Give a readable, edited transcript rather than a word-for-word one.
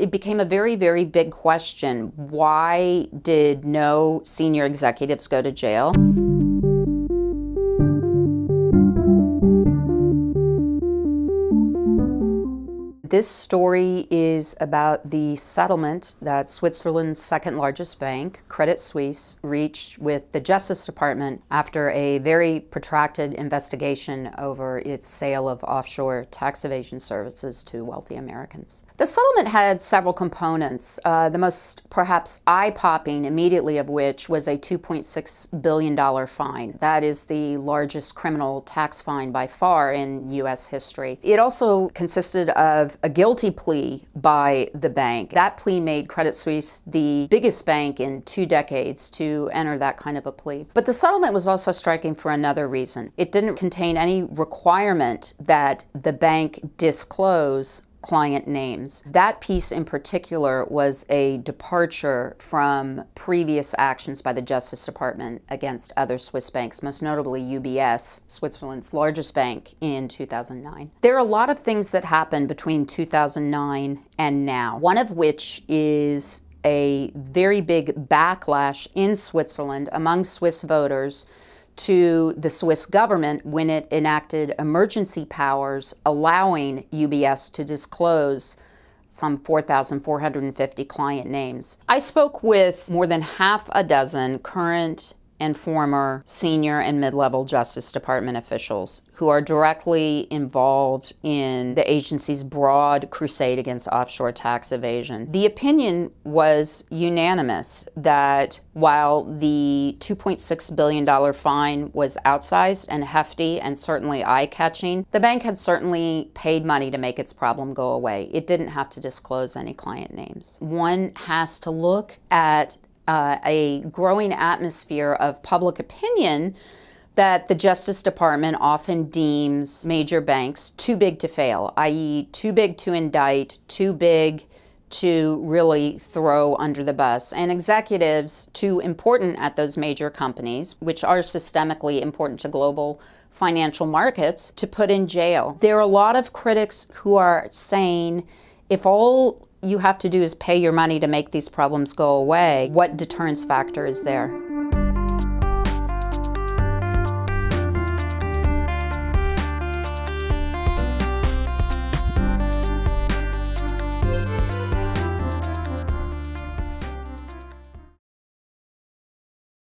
it became a very, very big question. Why did no senior executives go to jail? This story is about the settlement that Switzerland's second largest bank, Credit Suisse, reached with the Justice Department after a very protracted investigation over its sale of offshore tax evasion services to wealthy Americans. The settlement had several components, the most perhaps eye-popping immediately of which was a $2.6 billion fine. That is the largest criminal tax fine by far in U.S. history. It also consisted of a guilty plea by the bank. That plea made Credit Suisse the biggest bank in 2 decades to enter that kind of a plea. But the settlement was also striking for another reason. It didn't contain any requirement that the bank disclose client names. That piece in particular was a departure from previous actions by the Justice Department against other Swiss banks, most notably UBS, Switzerland's largest bank, in 2009. There are a lot of things that happened between 2009 and now, one of which is a very big backlash in Switzerland among Swiss voters to the Swiss government when it enacted emergency powers allowing UBS to disclose some 4,450 client names. I spoke with more than half a dozen current and former senior and mid-level Justice Department officials who are directly involved in the agency's broad crusade against offshore tax evasion. The opinion was unanimous that while the $2.6 billion fine was outsized and hefty and certainly eye-catching, the bank had certainly paid money to make its problem go away. It didn't have to disclose any client names. One has to look at a growing atmosphere of public opinion that the Justice Department often deems major banks too big to fail, i.e. too big to indict, too big to really throw under the bus, and executives too important at those major companies, which are systemically important to global financial markets, to put in jail. There are a lot of critics who are saying, if all you have to do is pay your money to make these problems go away, what deterrence factor is there?